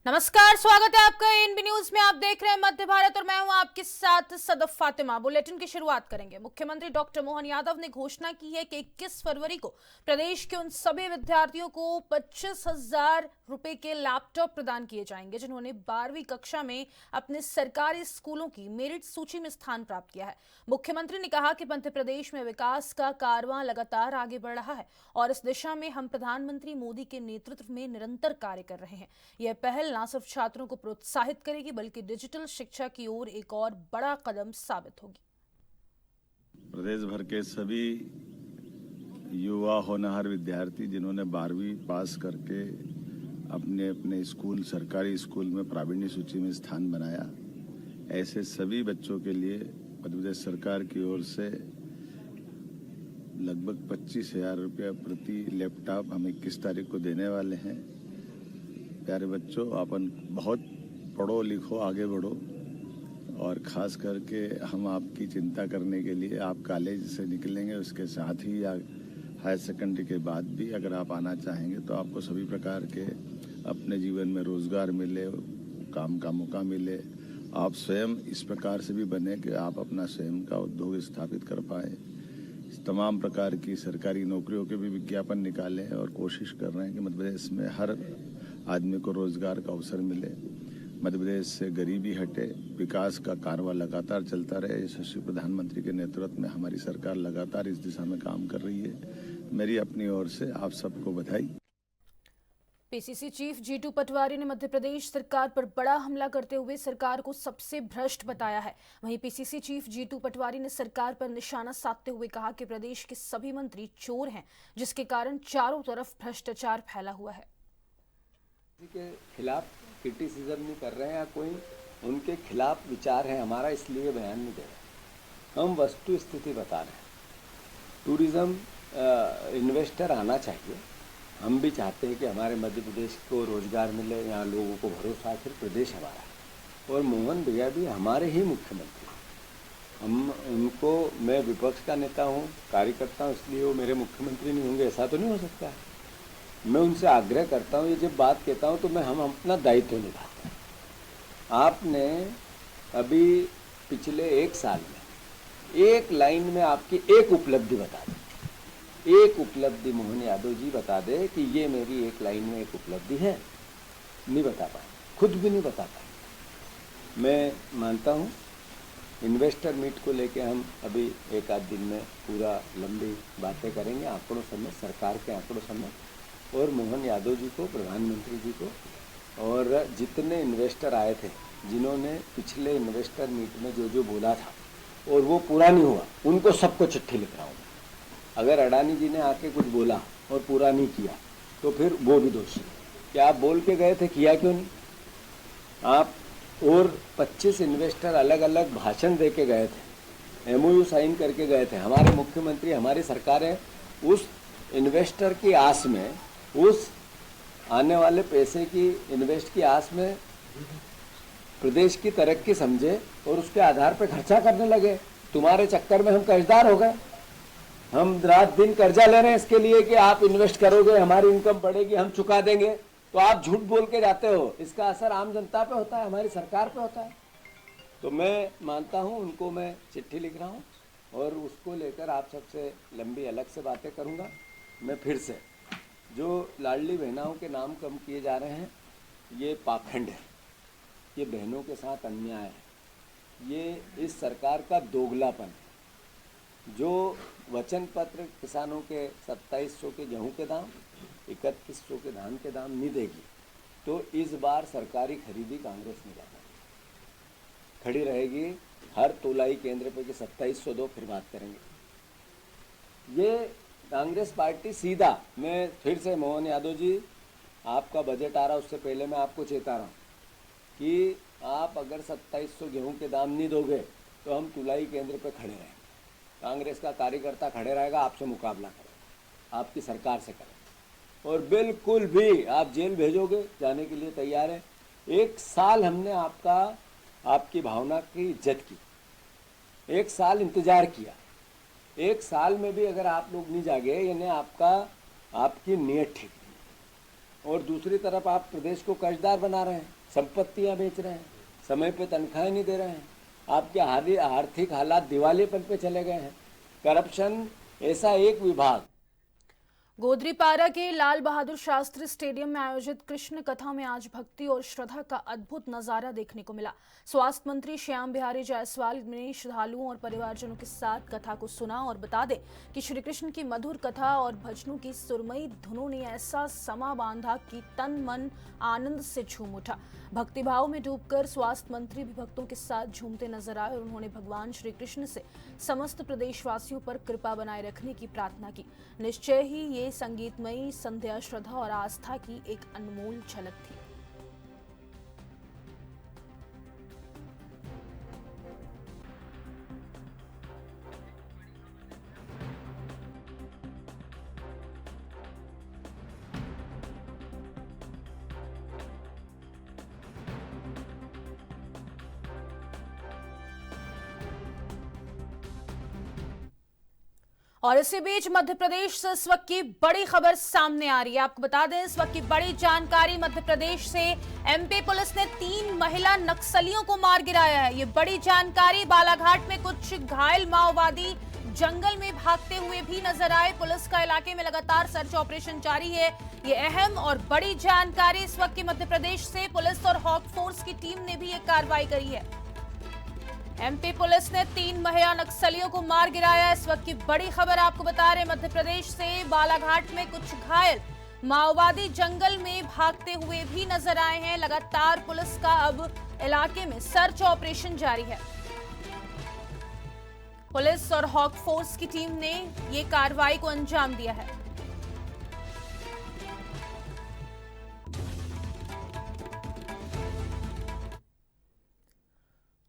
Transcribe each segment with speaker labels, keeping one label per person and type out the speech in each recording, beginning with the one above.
Speaker 1: नमस्कार, स्वागत है आपका एएनबी न्यूज में। आप देख रहे हैं मध्य भारत और मैं हूं आपके साथ सदफ फातिमा। बुलेटिन की शुरुआत करेंगे। मुख्यमंत्री डॉक्टर मोहन यादव ने घोषणा की है कि 21 फरवरी को प्रदेश के उन सभी विद्यार्थियों को 25,000 रुपए के लैपटॉप प्रदान किए जाएंगे जिन्होंने 12वीं कक्षा में अपने सरकारी स्कूलों की मेरिट सूची में स्थान प्राप्त किया है। मुख्यमंत्री ने कहा कि मध्य प्रदेश में विकास का कारवां लगातार आगे बढ़ रहा है और इस दिशा में हम प्रधानमंत्री मोदी के नेतृत्व में निरंतर कार्य कर रहे हैं। यह पहल न सिर्फ छात्रों को प्रोत्साहित करेगी बल्कि डिजिटल शिक्षा की ओर एक और बड़ा कदम साबित होगी।
Speaker 2: प्रदेश भर के सभी युवा होनहार विद्यार्थी जिन्होंने 12वीं पास करके अपने अपने स्कूल, सरकारी स्कूल में प्रावीण्य सूची में स्थान बनाया, ऐसे सभी बच्चों के लिए मध्य प्रदेश सरकार की ओर से लगभग 25,000 रुपये प्रति लैपटॉप हम 21 तारीख को देने वाले हैं। प्यारे बच्चों, अपन बहुत पढ़ो लिखो, आगे बढ़ो और ख़ास करके हम आपकी चिंता करने के लिए, आप कॉलेज से निकलेंगे उसके साथ ही या हायर सेकेंडरी के बाद भी अगर आप आना चाहेंगे तो आपको सभी प्रकार के अपने जीवन में रोज़गार मिले, काम का मौका मिले। आप स्वयं इस प्रकार से भी बने कि आप अपना स्वयं का उद्योग स्थापित कर पाए। तमाम प्रकार की सरकारी नौकरियों के भी विज्ञापन निकालें और कोशिश कर रहे हैं कि मध्य प्रदेश में हर आदमी को रोजगार का अवसर मिले, मध्य प्रदेश से गरीबी हटे, विकास का कारवां लगातार चलता रहे। यशस्वी प्रधानमंत्री के नेतृत्व में हमारी सरकार लगातार इस दिशा में काम कर रही है। मेरी अपनी ओर से आप सबको बधाई।
Speaker 1: पीसीसी चीफ जीतू पटवारी ने मध्य प्रदेश सरकार पर बड़ा हमला करते हुए सरकार को सबसे भ्रष्ट बताया है। वहीं पीसीसी चीफ जीतू पटवारी ने सरकार पर निशाना साधते हुए कहा कि प्रदेश के सभी मंत्री चोर हैं, जिसके कारण चारों तरफ भ्रष्टाचार फैला हुआ है।
Speaker 3: के खिलाफ क्रिटिसिज्म नहीं कर रहे हैं या कोई उनके खिलाफ विचार है हमारा, इसलिए बयान नहीं दे रहे। हम वस्तु स्थिति बता रहे हैं। टूरिज्म इन्वेस्टर आना चाहिए। हम भी चाहते हैं कि हमारे मध्य प्रदेश को रोजगार मिले, यहाँ लोगों को भरोसा है, फिर प्रदेश हमारा है। और मोहन भैया भी हमारे ही मुख्यमंत्री हैं। हम उनको, मैं विपक्ष का नेता हूँ, कार्यकर्ता हूँ, इसलिए वो मेरे मुख्यमंत्री नहीं होंगे, ऐसा तो नहीं हो सकता है। मैं उनसे आग्रह करता हूँ, ये जब बात कहता हूँ तो मैं हम अपना दायित्व निभाते हैं। आपने अभी पिछले 1 साल में एक लाइन में आपकी एक उपलब्धि बता दी। एक उपलब्धि मोहन यादव जी बता दे कि ये मेरी एक लाइन में एक उपलब्धि है, नहीं बता पाए, खुद भी नहीं बता पाए। मैं मानता हूँ इन्वेस्टर मीट को लेके हम अभी 1 आध दिन में पूरा लंबी बातें करेंगे, आंकड़ों समेत, सरकार के आंकड़ों समेत, और मोहन यादव जी को, प्रधानमंत्री जी को, और जितने इन्वेस्टर आए थे, जिन्होंने पिछले इन्वेस्टर मीट में जो जो बोला था और वो पूरा नहीं हुआ, उनको सबको चिट्ठी लिख रहा हूँ। अगर अडानी जी ने आके कुछ बोला और पूरा नहीं किया तो फिर वो भी दोषी है। क्या आप बोल के गए थे, किया क्यों नहीं? आप और 25 इन्वेस्टर अलग अलग भाषण दे के गए थे, MOU साइन करके गए थे। हमारे मुख्यमंत्री, हमारी सरकारें उस इन्वेस्टर की आस में, उस आने वाले पैसे की इन्वेस्ट की आस में प्रदेश की तरक्की समझे और उसके आधार पर खर्चा करने लगे। तुम्हारे चक्कर में हम कर्जदार हो गए। हम रात दिन कर्जा ले रहे हैं इसके लिए कि आप इन्वेस्ट करोगे, हमारी इनकम बढ़ेगी, हम चुका देंगे, तो आप झूठ बोल के जाते हो। इसका असर आम जनता पे होता है, हमारी सरकार पे होता है। तो मैं मानता हूँ, उनको मैं चिट्ठी लिख रहा हूँ और उसको लेकर आप सबसे लंबी अलग से बातें करूँगा। मैं फिर से, जो लाडली बहनाओं के नाम कम किए जा रहे हैं, ये पाखंड है, ये बहनों के साथ अन्याय है, ये इस सरकार का दोगलापन है। जो वचन पत्र किसानों के 2700 के गेहूं के दाम, 3100 के धान के दाम नहीं देगी, तो इस बार सरकारी खरीदी कांग्रेस नहीं करना, खड़ी रहेगी हर तोलाई केंद्र पे कि 2700 दो, फिर बात करेंगे। ये कांग्रेस पार्टी सीधा, मैं फिर से मोहन यादव जी, आपका बजट आ रहा, उससे पहले मैं आपको चेता रहा हूँ कि आप अगर 2700 गेहूं के दाम नहीं दोगे तो हम तुलाई केंद्र पे खड़े रहेंगे। कांग्रेस का कार्यकर्ता खड़े रहेगा, आपसे मुकाबला करेगा, आपकी सरकार से करेगा, और बिल्कुल भी आप जेल भेजोगे, जाने के लिए तैयार है। 1 साल हमने आपकी भावना की इज्जत की, 1 साल इंतजार किया। 1 साल में भी अगर आप लोग नहीं जागे, यानी आपकी नीयत ठीक नहीं। और दूसरी तरफ आप प्रदेश को कर्जदार बना रहे हैं, संपत्तियां बेच रहे हैं, समय पे तनख्वाहें नहीं दे रहे हैं, आपके आर्थिक हालात दिवालियेपन पे चले गए हैं। करप्शन ऐसा एक विभाग।
Speaker 1: गोदरीपारा के लाल बहादुर शास्त्री स्टेडियम में आयोजित कृष्ण कथा में आज भक्ति और श्रद्धा का अद्भुत नजारा देखने को मिला। स्वास्थ्य मंत्री श्याम बिहारी जायसवाल ने श्रद्धालुओं और परिवारजनों के साथ कथा को सुना और बता दें कि श्री कृष्ण की मधुर कथा और भजनों की सुरमई धुनों ने ऐसा समा बांधा कि तन मन आनंद से झूम उठा। भक्तिभाव में डूबकर स्वास्थ्य मंत्री भी भक्तों के साथ झूमते नजर आए और उन्होंने भगवान श्री कृष्ण से समस्त प्रदेशवासियों पर कृपा बनाए रखने की प्रार्थना की। निश्चय ही ये संगीतमयी संध्या श्रद्धा और आस्था की एक अनमोल झलक थी। और इसी बीच मध्य प्रदेश से इस वक्त की बड़ी खबर सामने आ रही है। आपको बता दें इस वक्त की बड़ी जानकारी, मध्य प्रदेश से एमपी पुलिस ने 3 महिला नक्सलियों को मार गिराया है। ये बड़ी जानकारी। बालाघाट में कुछ घायल माओवादी जंगल में भागते हुए भी नजर आए। पुलिस का इलाके में लगातार सर्च ऑपरेशन जारी है। ये अहम और बड़ी जानकारी इस वक्त की मध्य प्रदेश से। पुलिस और हॉक फोर्स की टीम ने भी ये कार्रवाई करी है। एमपी पुलिस ने 3 महिला नक्सलियों को मार गिराया। इस वक्त की बड़ी खबर आपको बता रहे मध्य प्रदेश से। बालाघाट में कुछ घायल माओवादी जंगल में भागते हुए भी नजर आए हैं। लगातार पुलिस का अब इलाके में सर्च ऑपरेशन जारी है। पुलिस और हॉक फोर्स की टीम ने ये कार्रवाई को अंजाम दिया है।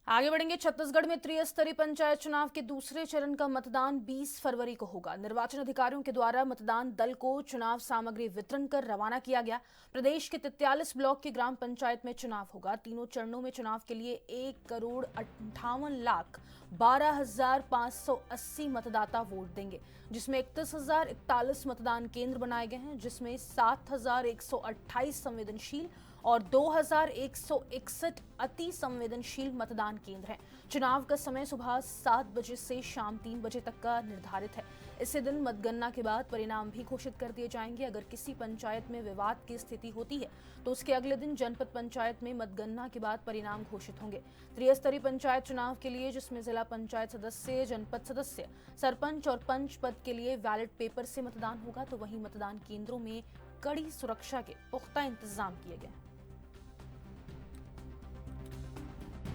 Speaker 1: आगे बढ़ेंगे। छत्तीसगढ़ में त्रिस्तरीय पंचायत चुनाव के दूसरे चरण का मतदान 20 फरवरी को होगा। निर्वाचन अधिकारियों के द्वारा मतदान दल को चुनाव सामग्री वितरण कर रवाना किया गया। प्रदेश के 43 ब्लॉक की ग्राम पंचायत में चुनाव होगा। तीनों चरणों में चुनाव के लिए 1,58,12,580 मतदाता वोट देंगे, जिसमें 31,041 मतदान केंद्र बनाए गए हैं, जिसमें 7,128 संवेदनशील और 2,161 अति संवेदनशील मतदान केंद्र हैं। चुनाव का समय सुबह 7 बजे से शाम 3 बजे तक का निर्धारित है। इसी दिन मतगणना के बाद परिणाम भी घोषित कर दिए जाएंगे। अगर किसी पंचायत में विवाद की स्थिति होती है तो उसके अगले दिन जनपद पंचायत में मतगणना के बाद परिणाम घोषित होंगे। त्रिस्तरीय पंचायत चुनाव के लिए, जिसमें जिला पंचायत सदस्य, जनपद सदस्य, सरपंच और पंच पद के लिए बैलेट पेपर से मतदान होगा, तो वहीं मतदान केंद्रों में कड़ी सुरक्षा के पुख्ता इंतजाम किए गए।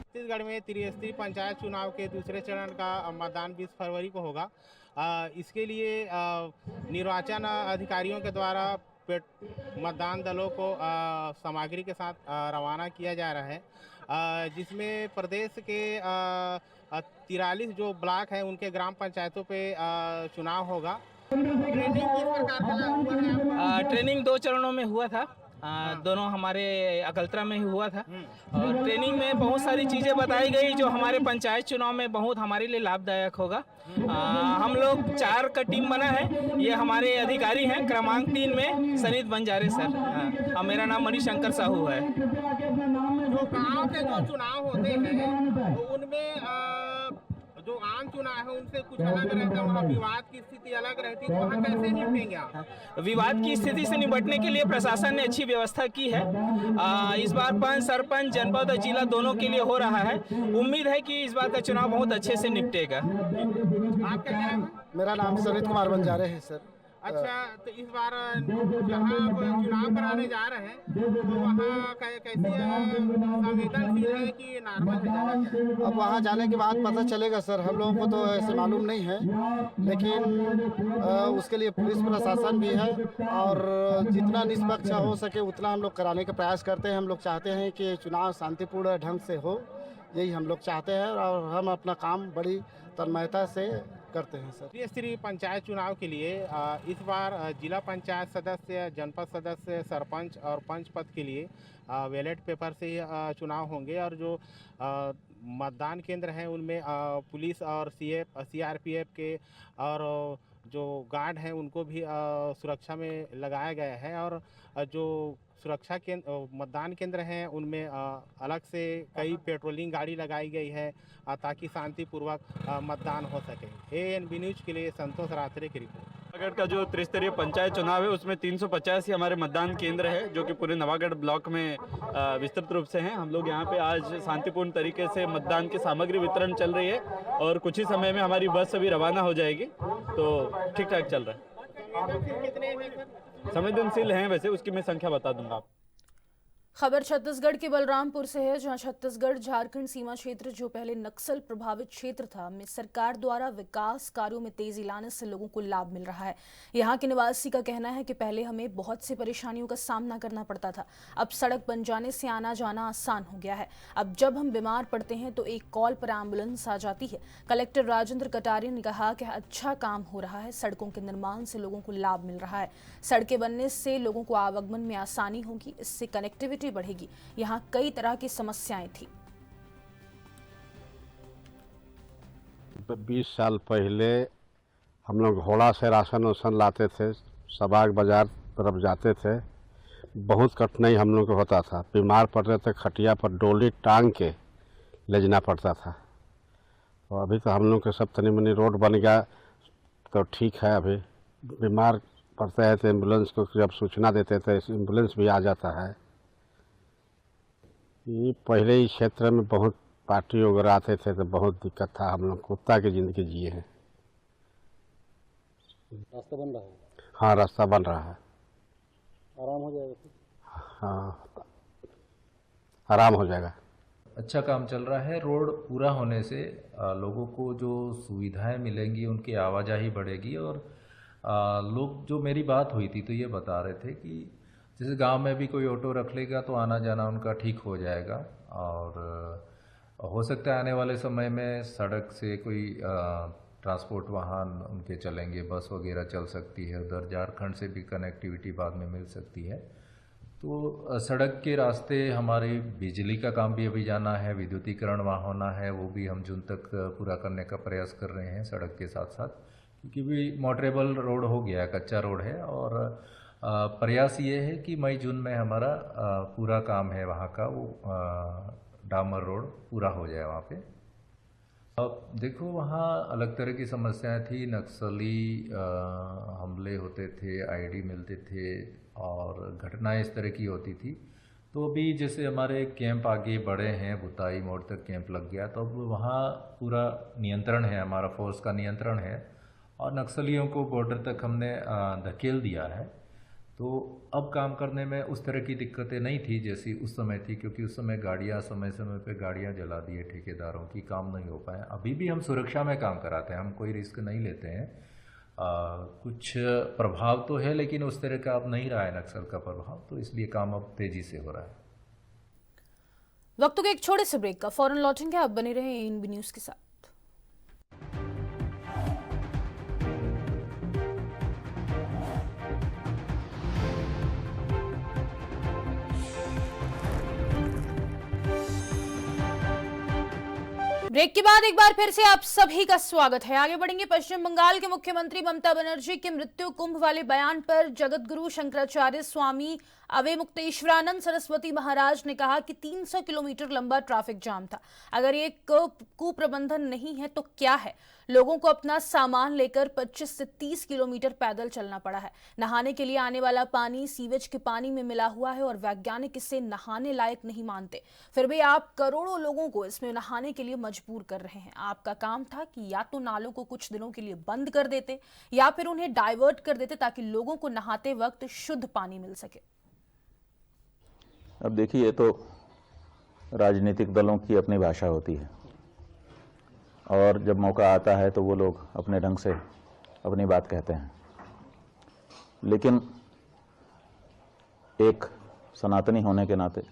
Speaker 4: छत्तीसगढ़ में त्रिस्तरीय पंचायत चुनाव के दूसरे चरण का मतदान 20 फरवरी को होगा। इसके लिए निर्वाचन अधिकारियों के द्वारा मतदान दलों को सामग्री के साथ रवाना किया जा रहा है, जिसमें प्रदेश के 43 जो ब्लॉक हैं उनके ग्राम पंचायतों पे चुनाव होगा। ट्रेनिंग किस प्रकार का हुआ है?
Speaker 5: ट्रेनिंग 2 चरणों में हुआ था। दोनों हमारे अगलतरा में ही हुआ था और ट्रेनिंग में बहुत सारी चीज़ें बताई गई जो हमारे पंचायत चुनाव में बहुत हमारे लिए लाभदायक होगा। हम लोग 4 का टीम बना है। ये हमारे अधिकारी हैं क्रमांक 3 में सनीत बंजारे सर। मेरा नाम मणिशंकर साहू है।
Speaker 4: जो गांव के जो चुनाव होते हैं तो उनमें जो आम चुनाव है उनसे कुछ अलग रहता है, वहाँ विवाद की स्थिति अलग रहती है, तो वहाँ कैसे निपटेंगे आप?
Speaker 5: विवाद की स्थिति से निपटने के लिए प्रशासन ने अच्छी व्यवस्था की है। इस बार पंच, सरपंच, जनपद और जिला दोनों के लिए हो रहा है। उम्मीद है कि इस बार का चुनाव बहुत अच्छे से निपटेगा।
Speaker 4: आपका क्या नाम है?
Speaker 6: मेरा नाम सनीत कुमार बंजारे है सर।
Speaker 4: अच्छा, तो इस बार जहाँ आप चुनाव कराने जा रहे हैं तो वहाँ कैसी संवेदनशील है कि नॉर्मल है ज़्यादा?
Speaker 6: अब वहाँ जाने के बाद पता चलेगा सर। हम लोगों को तो ऐसे मालूम नहीं है, लेकिन उसके लिए पुलिस प्रशासन भी है और जितना निष्पक्ष हो सके उतना हम लोग कराने का प्रयास करते हैं। हम लोग चाहते हैं कि चुनाव शांतिपूर्ण ढंग से हो, यही हम लोग चाहते हैं और हम अपना काम बड़ी तन्मयता से करते हैं सर।
Speaker 4: त्रिस्तरीय पंचायत चुनाव के लिए इस बार जिला पंचायत सदस्य, जनपद सदस्य, सरपंच और पंच पद के लिए बैलेट पेपर से ही चुनाव होंगे और जो मतदान केंद्र हैं उनमें पुलिस और सीआरपीएफ के और जो गार्ड हैं उनको भी सुरक्षा में लगाया गया है और जो सुरक्षा केंद्र मतदान केंद्र हैं उनमें अलग से कई पेट्रोलिंग गाड़ी लगाई गई है ताकि शांतिपूर्वक मतदान हो सके। ANB न्यूज के लिए संतोष रात्रे की रिपोर्ट।
Speaker 7: नवागढ़ का जो त्रिस्तरीय पंचायत चुनाव है उसमें 385 हमारे मतदान केंद्र है जो कि पूरे नवागढ़ ब्लॉक में विस्तृत रूप से हैं। हम लोग यहाँ पे आज शांतिपूर्ण तरीके से मतदान की सामग्री वितरण चल रही है और कुछ ही समय में हमारी बस अभी रवाना हो जाएगी, तो ठीक ठाक चल रहा है। संवेदनशील हैं वैसे, उसकी मैं संख्या बता दूंगा आप।
Speaker 1: खबर छत्तीसगढ़ के बलरामपुर से है, जहां छत्तीसगढ़ झारखंड सीमा क्षेत्र जो पहले नक्सल प्रभावित क्षेत्र था में सरकार द्वारा विकास कार्यों में तेजी लाने से लोगों को लाभ मिल रहा है। यहां के निवासी का कहना है कि पहले हमें बहुत सी परेशानियों का सामना करना पड़ता था, अब सड़क बन जाने से आना जाना आसान हो गया है। अब जब हम बीमार पड़ते हैं तो एक कॉल पर एम्बुलेंस आ जाती है। कलेक्टर राजेंद्र कटारिया ने कहा कि अच्छा काम हो रहा है, सड़कों के निर्माण से लोगों को लाभ मिल रहा है। सड़कें बनने से लोगों को आवागमन में आसानी होगी, इससे कनेक्टिविटी बढ़ेगी। यहाँ कई तरह की समस्याएं थी।
Speaker 8: 20 साल पहले हम लोग घोड़ा से राशन लाते थे, सबाग बाजार तरफ जाते थे, बहुत कठिनाई हम लोग को होता था। बीमार पड़ते थे, खटिया पर डोली टांग के ले जाना पड़ता था। और अभी तो हम लोग के सब तनी मनी रोड बन गया तो ठीक है। अभी बीमार पड़ते हैं तो एम्बुलेंस को जब सूचना देते थे एम्बुलेंस भी आ जाता है। ये पहले ही क्षेत्र में बहुत पार्टी वगैरह आते थे तो बहुत दिक्कत था, हम लोग कुत्ता की ज़िंदगी जिए हैं।
Speaker 9: रास्ता बन रहा है?
Speaker 8: हाँ, रास्ता बन रहा है।
Speaker 9: आराम हो जाएगा?
Speaker 8: हाँ, आराम हो जाएगा।
Speaker 10: अच्छा काम चल रहा है। रोड पूरा होने से लोगों को जो सुविधाएं मिलेंगी, उनकी आवाजाही बढ़ेगी। और लोग, जो मेरी बात हुई थी तो ये बता रहे थे कि जैसे गांव में भी कोई ऑटो रख लेगा तो आना जाना उनका ठीक हो जाएगा। और हो सकता है आने वाले समय में सड़क से कोई ट्रांसपोर्ट वाहन उनके चलेंगे, बस वगैरह चल सकती है। उधर झारखंड से भी कनेक्टिविटी बाद में मिल सकती है। तो सड़क के रास्ते हमारी बिजली का काम भी अभी जाना है, विद्युतीकरण वहाँ होना है, वो भी हम जून तक पूरा करने का प्रयास कर रहे हैं सड़क के साथ साथ, क्योंकि भी मोटरेबल रोड हो गया, कच्चा रोड है। और प्रयास ये है कि मई जून में हमारा पूरा काम है वहाँ का, वो डामर रोड पूरा हो जाए वहाँ पे। अब देखो, वहाँ अलग तरह की समस्याएं थी। नक्सली हमले होते थे, आईडी मिलते थे और घटनाएं इस तरह की होती थी। तो अभी जैसे हमारे कैंप आगे बढ़े हैं, बुताई मोड़ तक कैंप लग गया, तो अब वहाँ पूरा नियंत्रण है, हमारा फोर्स का नियंत्रण है। और नक्सलियों को बॉर्डर तक हमने धकेल दिया है। तो अब काम करने में उस तरह की दिक्कतें नहीं थी जैसी उस समय थी, क्योंकि उस समय गाड़ियाँ समय समय पे गाड़ियाँ जला दिए ठेकेदारों की, काम नहीं हो पाए। अभी भी हम सुरक्षा में काम कराते हैं, हम कोई रिस्क नहीं लेते हैं। कुछ प्रभाव तो है लेकिन उस तरह का अब नहीं रहा है नक्सल का प्रभाव, तो इसलिए काम अब तेज़ी से हो रहा है।
Speaker 1: वक्त के एक छोटे से ब्रेक का, फौरन लौटेंगे। आप बने रहें ANB न्यूज़ के साथ। ब्रेक के बाद एक बार फिर से आप सभी का स्वागत है। आगे बढ़ेंगे। पश्चिम बंगाल के मुख्यमंत्री ममता बनर्जी के मृत्यु कुंभ वाले बयान पर जगतगुरु शंकराचार्य स्वामी अवधूतेश्वरानंद सरस्वती महाराज ने कहा कि 300 किलोमीटर लंबा ट्रैफिक जाम था। अगर ये कुप्रबंधन नहीं है तो क्या है? लोगों को अपना सामान लेकर 25 से 30 किलोमीटर पैदल चलना पड़ा है। नहाने के लिए आने वाला पानी सीवेज के पानी में मिला हुआ है और वैज्ञानिक इसे नहाने लायक नहीं मानते। फिर भी आप करोड़ों लोगों को इसमें नहाने के लिए मजबूर कर रहे हैं। आपका काम था कि या तो नालों को कुछ दिनों के लिए बंद कर देते या फिर उन्हें डाइवर्ट कर देते ताकि लोगों को नहाते वक्त शुद्ध पानी मिल सके।
Speaker 11: अब देखिए, ये तो राजनीतिक दलों की अपनी भाषा होती है और जब मौका आता है तो वो लोग अपने ढंग से अपनी बात कहते हैं। लेकिन एक सनातनी होने के नाते,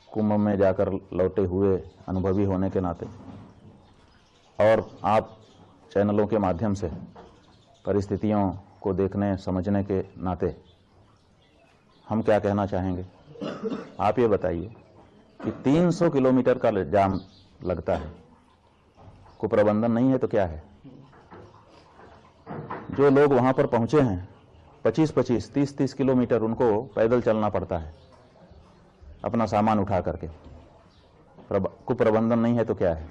Speaker 11: कुंभ में जाकर लौटे हुए अनुभवी होने के नाते और आप चैनलों के माध्यम से परिस्थितियों को देखने समझने के नाते हम क्या कहना चाहेंगे? आप ये बताइए कि 300 किलोमीटर का जाम लगता है, कुप्रबंधन नहीं है तो क्या है? जो लोग वहाँ पर पहुँचे हैं 25-25, 30-30 किलोमीटर उनको पैदल चलना पड़ता है अपना सामान उठा करके। कुप्रबंधन नहीं है तो क्या है?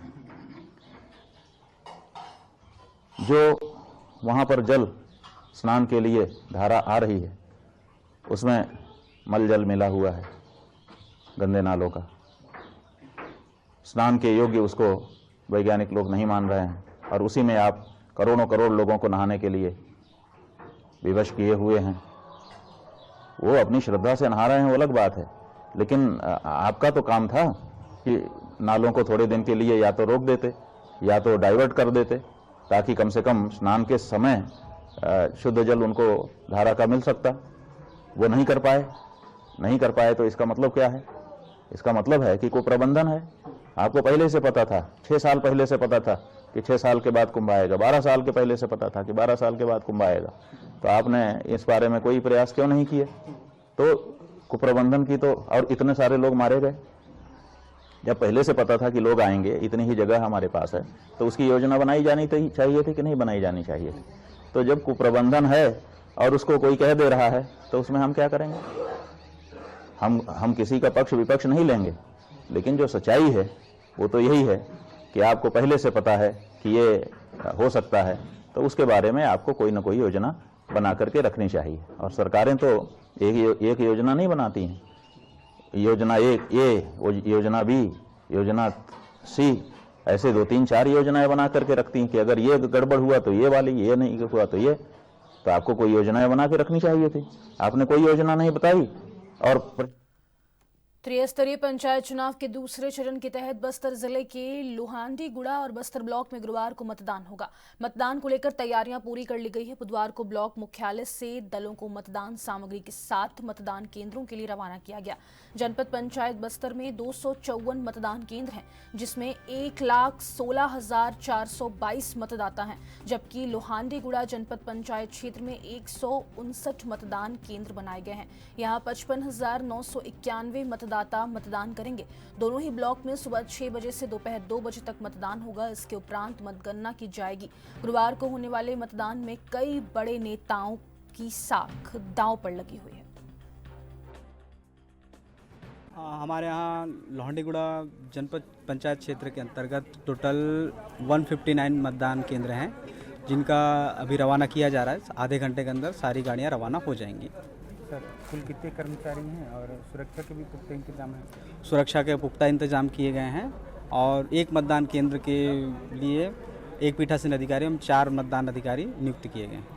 Speaker 11: जो वहाँ पर जल स्नान के लिए धारा आ रही है उसमें मल जल मिला हुआ है गंदे नालों का, स्नान के योग्य उसको वैज्ञानिक लोग नहीं मान रहे हैं, और उसी में आप करोड़ों करोड़ लोगों को नहाने के लिए विवश किए हुए हैं। वो अपनी श्रद्धा से नहा रहे हैं, वो अलग बात है, लेकिन आपका तो काम था कि नालों को थोड़े दिन के लिए या तो रोक देते या तो डाइवर्ट कर देते, ताकि कम से कम स्नान के समय शुद्ध जल उनको धारा का मिल सकता। वो नहीं कर पाए तो इसका मतलब क्या है? इसका मतलब है कि कुप्रबंधन है। आपको पहले से पता था, 6 साल पहले से पता था कि 6 साल के बाद कुंभ आएगा, 12 साल के पहले से पता था कि 12 साल के बाद कुंभ आएगा, तो आपने इस बारे में कोई प्रयास क्यों नहीं किए? तो कुप्रबंधन की तो, और इतने सारे लोग मारे गए। जब पहले से पता था कि लोग आएंगे, इतनी ही जगह हमारे पास है, तो उसकी योजना बनाई जानी चाहिए थी कि नहीं बनाई जानी चाहिए थी? तो जब कुप्रबंधन है और उसको कोई कह दे रहा है तो उसमें हम क्या करेंगे? हम किसी का पक्ष विपक्ष नहीं लेंगे, लेकिन जो सच्चाई है वो तो यही है कि आपको पहले से पता है कि ये हो सकता है, तो उसके बारे में आपको कोई ना कोई योजना बना करके रखनी चाहिए। और सरकारें तो एक योजना नहीं बनाती हैं, योजना एक ए, योजना बी, योजना सी, ऐसे 2-3-4 योजनाएं बना करके रखती हैं कि अगर ये गड़बड़ हुआ तो ये वाली, ये नहीं हुआ तो ये। तो आपको कोई योजनाएं बना के रखनी चाहिए थी, आपने कोई योजना नहीं बताई। और
Speaker 1: त्रिस्तरीय पंचायत चुनाव के दूसरे चरण के तहत बस्तर जिले के लोहांडीगुड़ा और बस्तर ब्लॉक में गुरुवार को मतदान होगा। मतदान को लेकर तैयारियां पूरी कर ली गई है। बुधवार को ब्लॉक मुख्यालय से दलों को मतदान सामग्री के साथ मतदान केंद्रों के लिए रवाना किया गया। जनपद पंचायत बस्तर में 254 मतदान केंद्र हैं, जिसमें 1,16,422 मतदाता हैं, जबकि लोहांडीगुड़ा जनपद पंचायत क्षेत्र में 159 मतदान केंद्र बनाए गए हैं। यहाँ 55,991 मतदाता मतदान करेंगे। दोनों ही ब्लॉक में सुबह 6 बजे से दोपहर 2 बजे तक मतदान होगा। इसके उपरांत मतगणना की जाएगी। गुरुवार को होने वाले मतदान में कई बड़े नेताओं की साख दांव पर लगी हुई है।
Speaker 12: हमारे यहाँ लोहांडीगुड़ा जनपद पंचायत क्षेत्र के अंतर्गत टोटल 159 मतदान केंद्र हैं, जिनका अभी रवाना किया जा रहा है। आधे घंटे के अंदर सारी गाड़ियाँ रवाना हो जाएंगी।
Speaker 4: सर, कुल कितने कर्मचारी हैं और सुरक्षा के भी पुख्ता इंतजाम है?
Speaker 12: सुरक्षा के पुख्ता इंतजाम किए गए हैं और एक मतदान केंद्र के लिए एक पीठासीन अधिकारी एवं 4 मतदान अधिकारी नियुक्त किए गए हैं।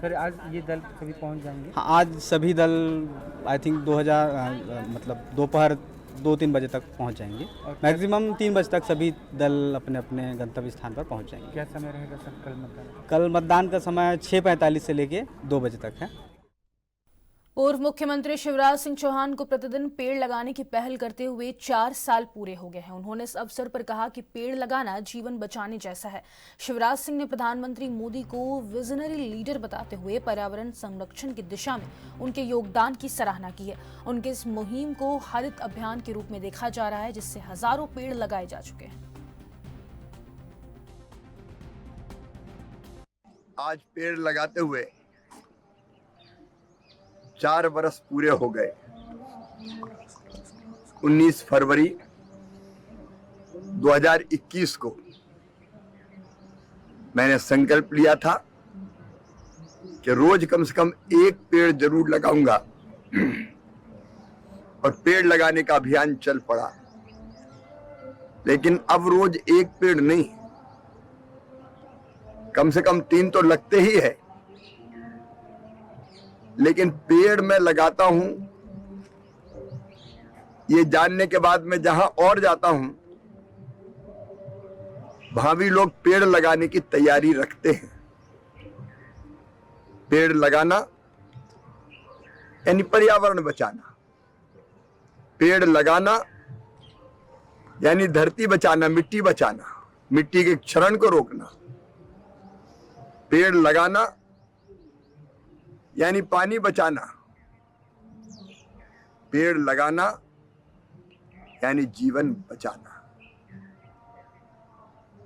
Speaker 4: सर, आज ये दल सभी पहुंच जाएंगे?
Speaker 12: हाँ, आज सभी दल आई थिंक दोपहर 2-3 बजे तक पहुंच जाएंगे। मैक्सिमम 3 बजे तक सभी दल अपने अपने गंतव्य स्थान पर पहुंच जाएंगे।
Speaker 4: क्या समय रहेगा सर कल मतदान?
Speaker 12: कल मतदान का समय 6:45 से लेके 2 बजे तक है।
Speaker 1: पूर्व मुख्यमंत्री शिवराज सिंह चौहान को प्रतिदिन पेड़ लगाने की पहल करते हुए 4 साल पूरे हो गए हैं। उन्होंने इस अवसर पर कहा कि पेड़ लगाना जीवन बचाने जैसा है। शिवराज सिंह ने प्रधानमंत्री मोदी को विजनरी लीडर बताते हुए पर्यावरण संरक्षण की दिशा में उनके योगदान की सराहना की है। उनके इस मुहिम को हरित अभियान के रूप में देखा जा रहा है, जिससे हजारों पेड़ लगाए जा चुके हैं।
Speaker 13: आज पेड़ लगाते हुए 4 बरस पूरे हो गए। 19 फरवरी 2021 को मैंने संकल्प लिया था कि रोज कम से कम 1 पेड़ जरूर लगाऊंगा और पेड़ लगाने का अभियान चल पड़ा। लेकिन अब रोज 1 पेड़ नहीं, कम से कम 3 तो लगते ही है। लेकिन पेड़ मैं लगाता हूं ये जानने के बाद मैं जहां और जाता हूं वहां भी लोग पेड़ लगाने की तैयारी रखते हैं। पेड़ लगाना यानी पर्यावरण बचाना, पेड़ लगाना यानी धरती बचाना, मिट्टी बचाना, मिट्टी के क्षरण को रोकना। पेड़ लगाना यानी पानी बचाना, पेड़ लगाना यानी जीवन बचाना।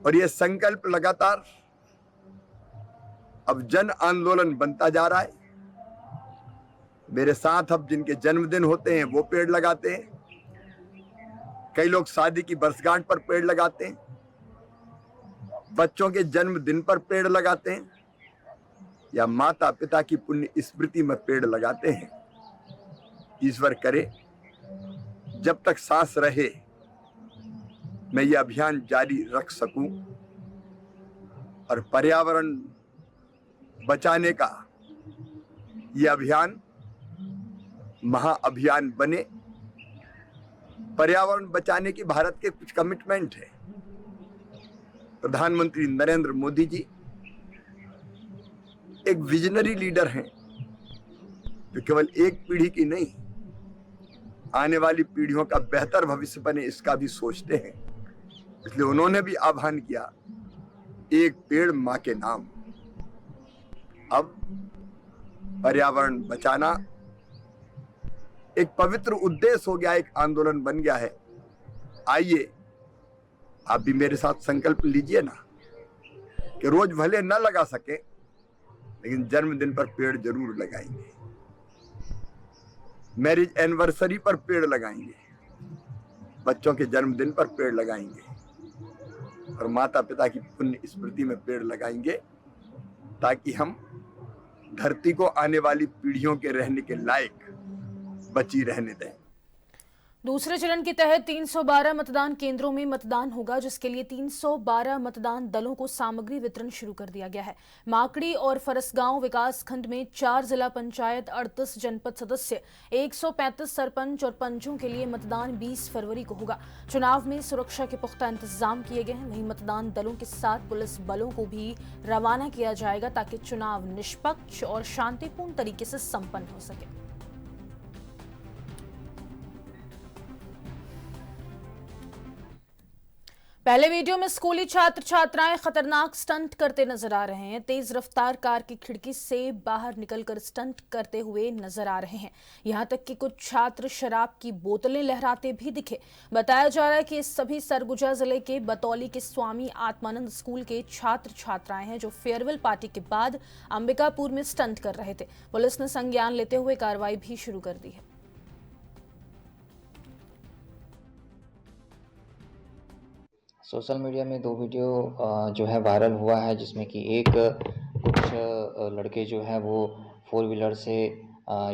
Speaker 13: और ये संकल्प लगातार अब जन आंदोलन बनता जा रहा है। मेरे साथ अब जिनके जन्मदिन होते हैं वो पेड़ लगाते हैं, कई लोग शादी की वर्षगांठ पर पेड़ लगाते हैं, बच्चों के जन्मदिन पर पेड़ लगाते हैं, या माता पिता की पुण्य स्मृति में पेड़ लगाते हैं। ईश्वर करे जब तक सांस रहे मैं ये अभियान जारी रख सकूं और पर्यावरण बचाने का ये अभियान महाअभियान बने। पर्यावरण बचाने की भारत के कुछ कमिटमेंट है। प्रधानमंत्री नरेंद्र मोदी जी एक विजनरी लीडर हैं जो केवल एक पीढ़ी की नहीं, आने वाली पीढ़ियों का बेहतर भविष्य बने इसका भी सोचते हैं। इसलिए उन्होंने भी आह्वान किया, एक पेड़ मां के नाम। अब पर्यावरण बचाना एक पवित्र उद्देश्य हो गया, एक आंदोलन बन गया है। आइए आप भी मेरे साथ संकल्प लीजिए ना कि रोज भले न लगा सके लेकिन जन्मदिन पर पेड़ जरूर लगाएंगे, मैरिज एनिवर्सरी पर पेड़ लगाएंगे, बच्चों के जन्मदिन पर पेड़ लगाएंगे और माता पिता की पुण्य स्मृति में पेड़ लगाएंगे, ताकि हम धरती को आने वाली पीढ़ियों के रहने के लायक बची रहने दें।
Speaker 1: दूसरे चरण के तहत 312 मतदान केंद्रों में मतदान होगा, जिसके लिए 312 मतदान दलों को सामग्री वितरण शुरू कर दिया गया है। माकड़ी और फरसगांव विकास खंड में 4 जिला पंचायत, 38 जनपद सदस्य, 135 सरपंच और पंचों के लिए मतदान 20 फरवरी को होगा। चुनाव में सुरक्षा के पुख्ता इंतजाम किए गए हैं। वहीं मतदान दलों के साथ पुलिस बलों को भी रवाना किया जाएगा ताकि चुनाव निष्पक्ष और शांतिपूर्ण तरीके से संपन्न हो सके। पहले वीडियो में स्कूली छात्र छात्राएं खतरनाक स्टंट करते नजर आ रहे हैं। तेज रफ्तार कार की खिड़की से बाहर निकलकर स्टंट करते हुए नजर आ रहे हैं। यहां तक कि कुछ छात्र शराब की बोतलें लहराते भी दिखे। बताया जा रहा है कि सभी सरगुजा जिले के बतौली के स्वामी आत्मानंद स्कूल के छात्र छात्राएं हैं, जो फेयरवेल पार्टी के बाद अंबिकापुर में स्टंट कर रहे थे। पुलिस ने संज्ञान लेते हुए कार्रवाई भी शुरू कर दी है।
Speaker 14: सोशल मीडिया में 2 वीडियो जो है वायरल हुआ है, जिसमें कि एक कुछ लड़के जो है वो 4 व्हीलर से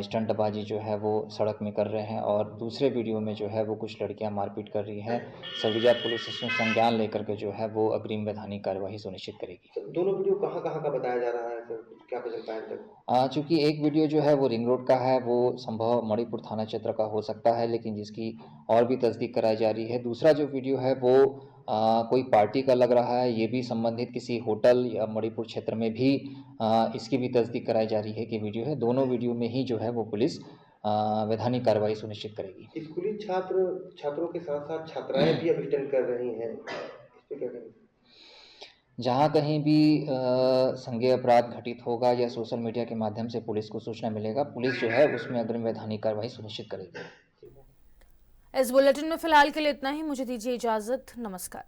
Speaker 14: स्टंटबाजी जो है वो सड़क में कर रहे हैं, और दूसरे वीडियो में जो है वो कुछ लड़कियां मारपीट कर रही हैं। सरगुजा पुलिस इसमें संज्ञान लेकर के जो है वो अग्रिम वैधानिक कार्यवाही सुनिश्चित करेगी।
Speaker 15: दोनों वीडियो कहाँ का बताया जा रहा है, क्या पता चलता है?
Speaker 14: चूँकि एक वीडियो जो है वो रिंग रोड का है, वो संभव मणिपुर थाना क्षेत्र का हो सकता है, लेकिन जिसकी और भी तस्दीक कराई जा रही है। दूसरा जो वीडियो है वो कोई पार्टी का लग रहा है, ये भी संबंधित किसी होटल या मणिपुर क्षेत्र में भी इसकी भी तस्दीक कराई जा रही है कि वीडियो है। दोनों वीडियो में ही जो है वो पुलिस वैधानिक कार्रवाई सुनिश्चित करेगी।
Speaker 15: स्कूली छात्रों के साथ साथ छात्राएं भी अब स्टंट कर रही हैं, इस पे क्या कहेंगे?
Speaker 14: जहाँ कहीं भी संज्ञेय अपराध घटित होगा या सोशल मीडिया के माध्यम से पुलिस को सूचना मिलेगा, पुलिस जो है उसमें अग्रिम वैधानिक कार्रवाई सुनिश्चित करेगी।
Speaker 1: इस बुलेटिन में फिलहाल के लिए इतना ही। मुझे दीजिए इजाजत। नमस्कार।